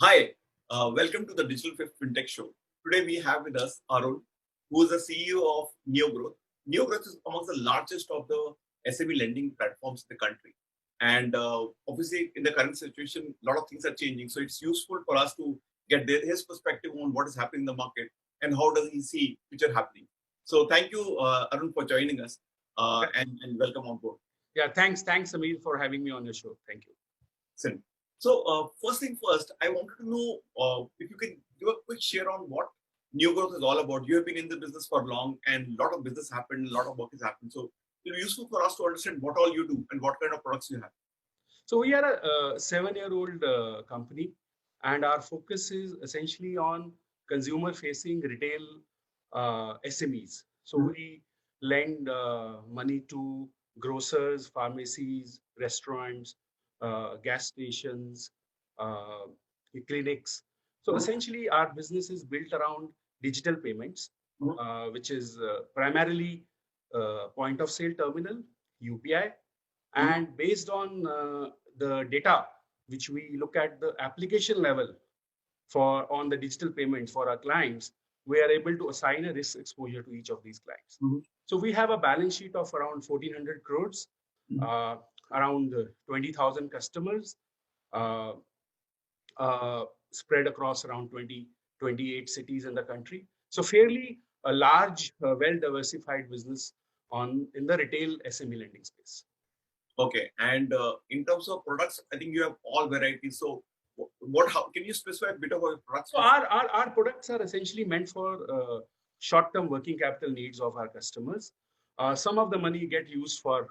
Hi, welcome to the Digital Fifth FinTech Show. Today we have with us Arun, who is the CEO of NeoGrowth. NeoGrowth is amongst the largest of the SME lending platforms in the country. And obviously, in the current situation, a lot of things are changing. So it's useful for us to get his perspective on what is happening in the market and how does he see future happening. So thank you, Arun, for joining us and welcome on board. Yeah, thanks, Samir, for having me on your show. Thank you. Sin. So, first thing first, I wanted to know if you can give a quick share on what New Growth is all about. You have been in the business for long, and a lot of business happened, a lot of work has happened. So, it'll be useful for us to understand what all you do and what kind of products you have. So we are a 7-year-old company, and our focus is essentially on consumer-facing retail SMEs. So we lend money to grocers, pharmacies, restaurants, gas stations, uh, clinics. So Mhm. essentially, our business is built around digital payments, Mhm. which is primarily point of sale terminal, UPI, Mhm. and based on the data which we look at the application level for on the digital payments for our clients, we are able to assign a risk exposure to each of these clients. Mhm. So we have a balance sheet of around 1400 crores, Mhm. uh, around 20,000 customers, uh, spread across around 28 cities in the country. So fairly a large, well diversified business on in the retail SME lending space. Okay, and in terms of products, I think you have all varieties. So, what? How can you specify a bit of your products, So please? our products are essentially meant for short-term working capital needs of our customers. Some of the money get used for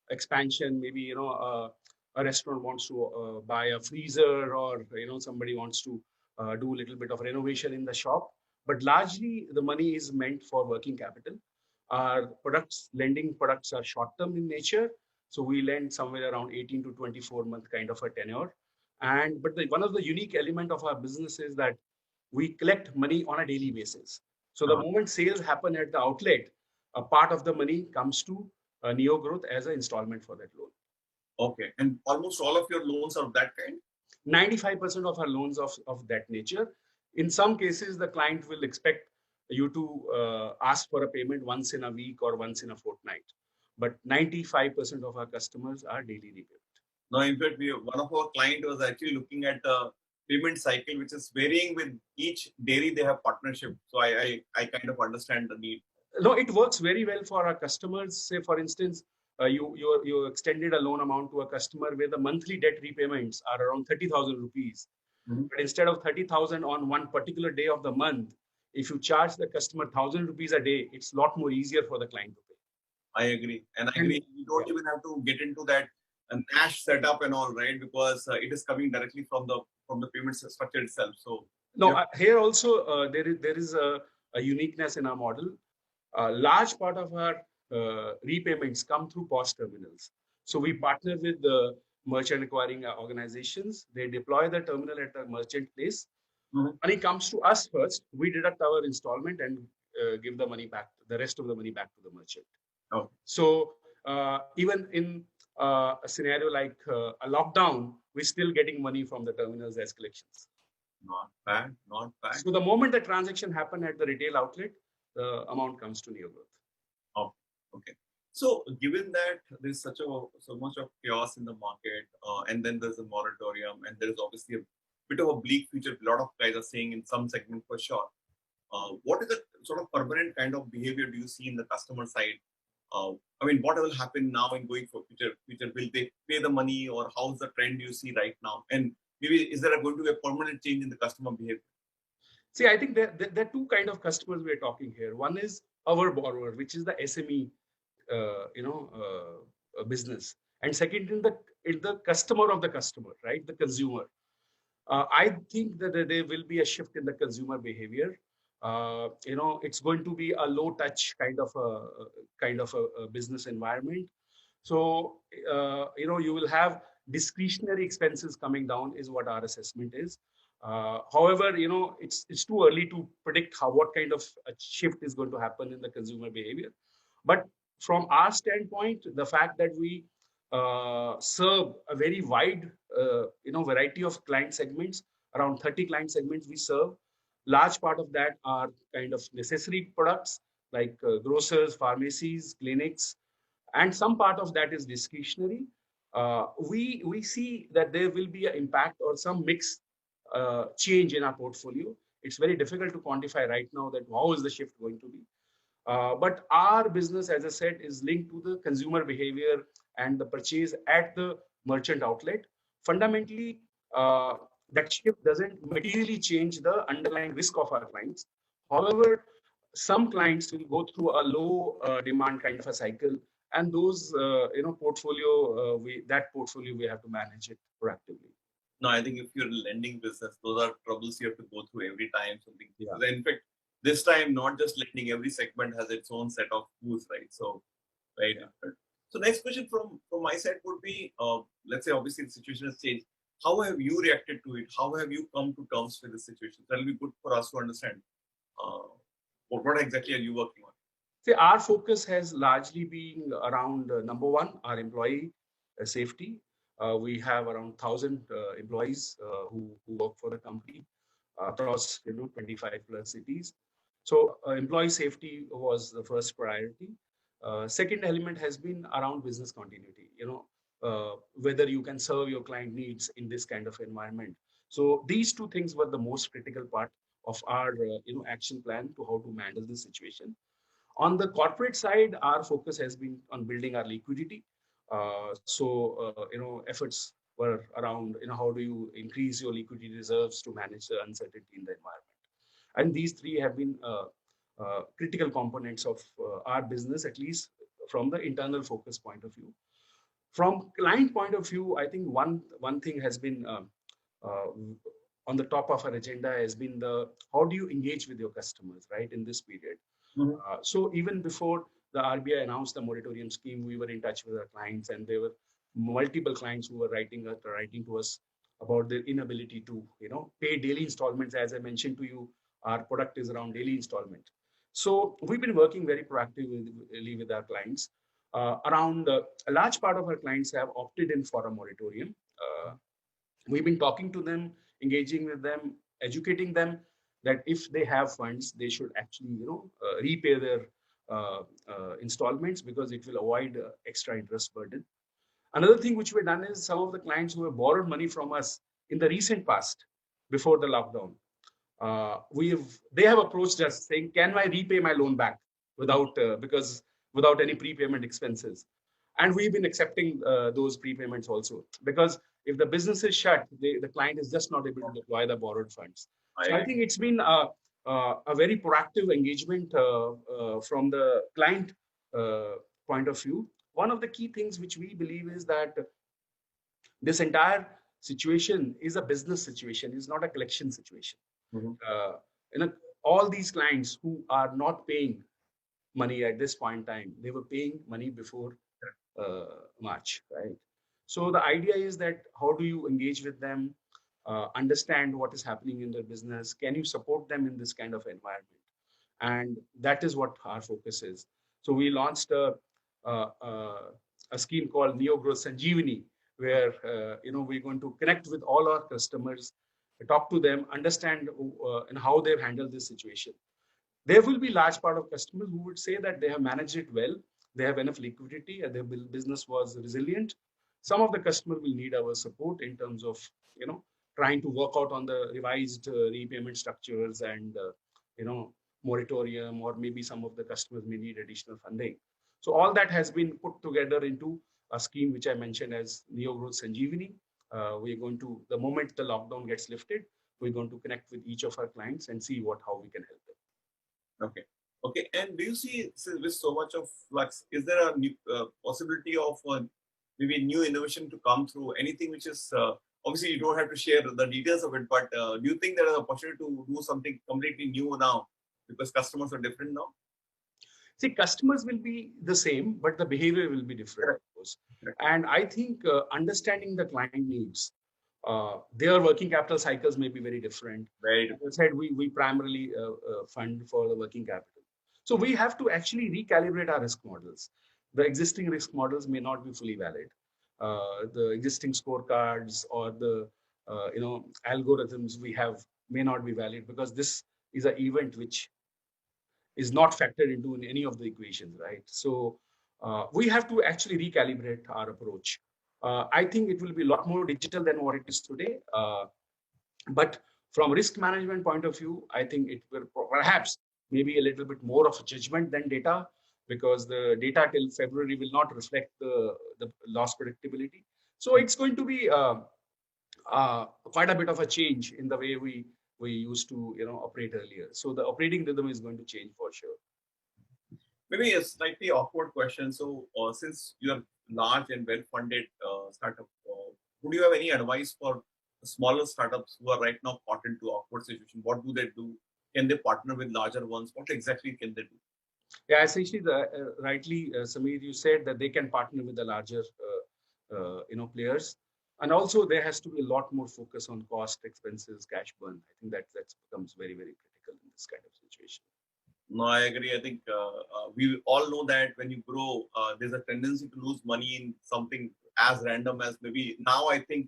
expansion. Maybe a restaurant wants to buy a freezer, or somebody wants to do a little bit of renovation in the shop. But largely, the money is meant for working capital. Our products, lending products, are short-term in nature. So we lend somewhere around 18 to 24 month kind of a tenure. And but one of the unique element of our business is that we collect money on a daily basis. So the Uh, moment sales happen at the outlet, a part of the money comes to Neo Growth as an installment for that loan. okay, and almost all of your loans are of that kind. 95% of our loans of that nature. In some cases, the client will expect you to ask for a payment once in a week or once in a fortnight. But 95% of our customers are daily repayment. Now, in fact, one of our client was actually looking at the payment cycle, which is varying with each dairy they have partnership. So I kind of understand the need. No, it works very well for our customers. Say, for instance, you extended a loan amount to a customer where the monthly debt repayments are around 30,000 rupees. Mhm. But instead of 30,000 on one particular day of the month, if you charge the customer 1,000 rupees a day, it's a lot more easier for the client to pay. I agree, and I And agree. We yeah, don't even have to get into that Nash setup and all, right? Because it is coming directly from the payment structure itself. So no, you have, here also there is a uniqueness in our model. A large part of our repayments come through POS terminals. So we partner with the merchant acquiring organizations. They deploy the terminal at a merchant place. Mhm. Money comes to us first. We deduct our installment and give the money back, the rest of the money back to the merchant. Oh, So even in a scenario like a lockdown, we're still getting money from the terminals as collections. not bad, not bad. So the moment the transaction happen at the retail outlet, the amount comes to NeoGrowth. Oh, okay. So, given that there's so much of chaos in the market, and then there's a moratorium, and there is obviously a bit of a bleak future. A lot of guys are saying in some segment for sure. What is the sort of permanent kind of behavior do you see in the customer side? I mean, what will happen now in going for future? Future, will they pay the money, or how's the trend you see right now? And maybe is there going to be a permanent change in the customer behavior? See, I think there are two kind of customers we're talking here. One is our borrower, which is the SME, business, and second in the customer of the customer, right, the consumer. I think that there will be a shift in the consumer behavior. It's going to be a low touch kind of a business environment. So you will have discretionary expenses coming down, is what our assessment is. However, it's too early to predict how what kind of a shift is going to happen in the consumer behavior. But from our standpoint, the fact that we serve a very wide variety of client segments, around 30 client segments we serve. Large part of that are kind of necessary products like grocers, pharmacies, clinics, and some part of that is discretionary. We see that there will be an impact or some mix change in our portfolio. It's very difficult to quantify right now that how is the shift going to be. But our business, as I said, is linked to the consumer behavior and the purchase at the merchant outlet. Fundamentally, that shift doesn't materially change the underlying risk of our clients. However, some clients will go through a low demand kind of a cycle, and those that portfolio we have to manage it proactively. No, I think if you're a lending business, those are troubles you have to go through every time something. Yeah. In fact, this time, not just lending, every segment has its own set of rules, right? So, right. Yeah. So, next question from my side would be, let's say, obviously, the situation has changed. How have you reacted to it? How have you come to terms with the situation? That will be good for us to understand. What exactly are you working on? See, our focus has largely been around number one, our employee safety. We have around 1,000 employees who work for the company across 25 plus cities. So employee safety was the first priority. Second element has been around business continuity. Whether you can serve your client needs in this kind of environment. So these two things were the most critical part of our action plan to how to handle this situation. On the corporate side, our focus has been on building our liquidity. Efforts were around, how do you increase your liquidity reserves to manage the uncertainty in the environment. And these three have been critical components of our business, at least from the internal focus point of view. From client point of view, I think one thing has been on the top of our agenda has been how do you engage with your customers, right, in this period. So even before the RBI announced the moratorium scheme, we were in touch with our clients, and there were multiple clients who were writing to us about their inability to, pay daily installments. As I mentioned to you, our product is around daily installment. So we've been working very proactively with our clients. Around a large part of our clients have opted in for a moratorium. We've been talking to them, engaging with them, educating them that if they have funds, they should actually, repay their installments, because it will avoid extra interest burden. Another thing which we've done is some of the clients who have borrowed money from us in the recent past, before the lockdown, they have approached us saying, "Can I repay my loan back without any prepayment expenses?" And we've been accepting those prepayments also, because if the business is shut, the client is just not able to deploy the borrowed funds. So I think it's been a very proactive engagement from the client point of view. One of the key things which we believe is that this entire situation is a business situation, is not a collection situation. All these clients who are not paying money at this point in time, they were paying money before March, right? So the idea is that how do you engage with them, understand what is happening in their business, can you support them in this kind of environment? And that is what our focus is. So we launched a scheme called Neo Growth Sanjeevani, where we're going to connect with all our customers, talk to them, understand and how they've handled this situation. There will be large part of customers who would say that they have managed it well, they have enough liquidity, and their business was resilient. Some of the customers will need our support in terms of trying to work out on the revised repayment structures and moratorium, or maybe some of the customers may need additional funding. So all that has been put together into a scheme which I mentioned as Neo Growth Sanjeevani. We're going to, the moment the lockdown gets lifted, we're going to connect with each of our clients and see how we can help them. Okay. And do you see, with so much of flux, is there a new, possibility of maybe new innovation to come through? Anything which is obviously you don't have to share the details of it, but do you think there is an opportunity to do something completely new now because customers are different now? See, customers will be the same, but the behavior will be different, of course. And I think understanding the client needs, their working capital cycles may be very different. Right. As I said, we primarily fund for the working capital. So we have to actually recalibrate our risk models. The existing risk models may not be fully valid. The existing scorecards or the algorithms we have may not be valid, because this is an event which is not factored into in any of the equations, right? So we have to actually recalibrate our approach. I think it will be a lot more digital than what it is today. But from risk management point of view, I think it will perhaps maybe a little bit more of a judgment than data, because the data till February will not reflect the loss predictability. So it's going to be quite a bit of a change in the way we used to operate earlier. So the operating rhythm is going to change for sure. Maybe a slightly awkward question. So, since you are large and well-funded startup, would you have any advice for smaller startups who are right now caught into awkward situation? What do they do? Can they partner with larger ones? What exactly can they do? Yeah, essentially, rightly, Sameer, you said that they can partner with the larger, players, and also there has to be a lot more focus on cost, expenses, cash burn. I think that becomes very, very critical in this kind of situation. No, I agree. I think we all know that when you grow, there's a tendency to lose money in something as random as maybe now. I think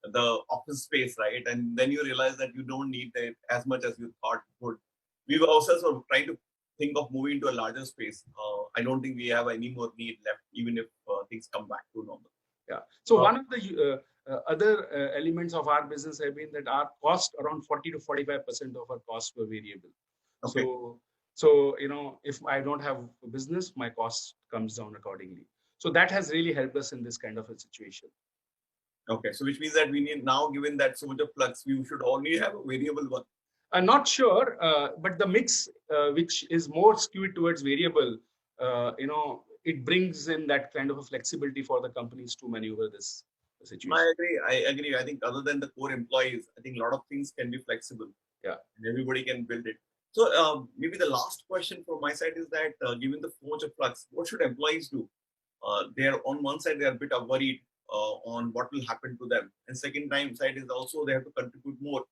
the office space, right? And then you realize that you don't need it as much as you thought you would. We were also sort of trying to think of moving to a larger space. I don't think we have any more need left, even if things come back to normal. Yeah. So one of the other elements of our business have been that our cost, around 40 to 45% of our costs were variable. Okay. So if I don't have a business, my cost comes down accordingly. So that has really helped us in this kind of a situation. Okay, so which means that we need now, given that so much of flux, we should only have a variable one. I'm not sure, but the mix, which is more skewed towards variable, it brings in that kind of a flexibility for the companies to maneuver this situation. I agree. I agree. I think other than the core employees, I think a lot of things can be flexible. Yeah, and everybody can build it. So maybe the last question from my side is that given the so much of flux, what should employees do? They're on one side, they're a bit worried on what will happen to them, and second time side is also they have to contribute more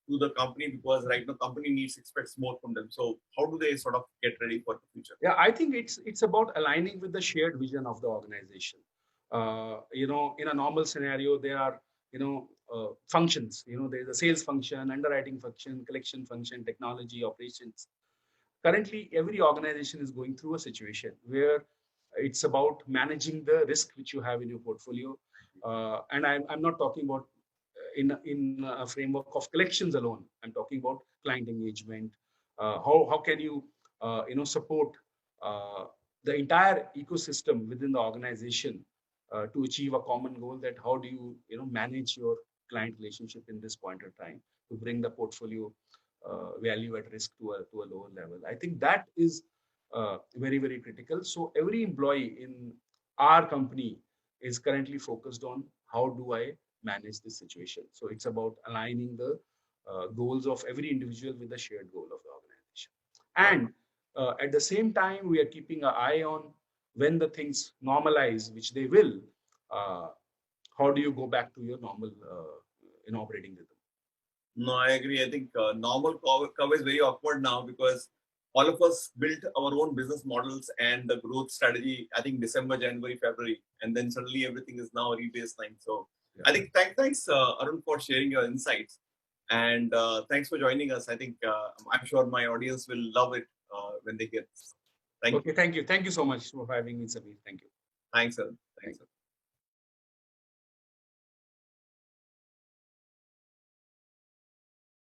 to the company, because right now company expects more from them. So how do they sort of get ready for the future? Yeah, I think it's about aligning with the shared vision of the organization. In a normal scenario, there are functions. There's a sales function, underwriting function, collection function, technology, operations. Currently, every organization is going through a situation where it's about managing the risk which you have in your portfolio. And I'm not talking about in a framework of collections alone. I'm talking about client engagement. How can you support the entire ecosystem within the organization to achieve a common goal? That how do you manage your client relationship in this point of time to bring the portfolio value at risk to a lower level? I think that is very, very critical. So every employee in our company is currently focused on how do I manage this situation. So it's about aligning the goals of every individual with the shared goal of the organization. And at the same time, we are keeping an eye on when the things normalize, which they will. How do you go back to your normal operating rhythm? No, I agree. I think normal curve is very awkward now, because all of us built our own business models and the growth strategy, I think December, January, February, and then suddenly everything is now rebaseline. So yeah. I think thanks Arun, for sharing your insights, and thanks for joining us. I think I'm sure my audience will love it when they hear this. Thank you. Thank you so much for having me, Sameer. Thank you. Thanks, Arun. Thanks.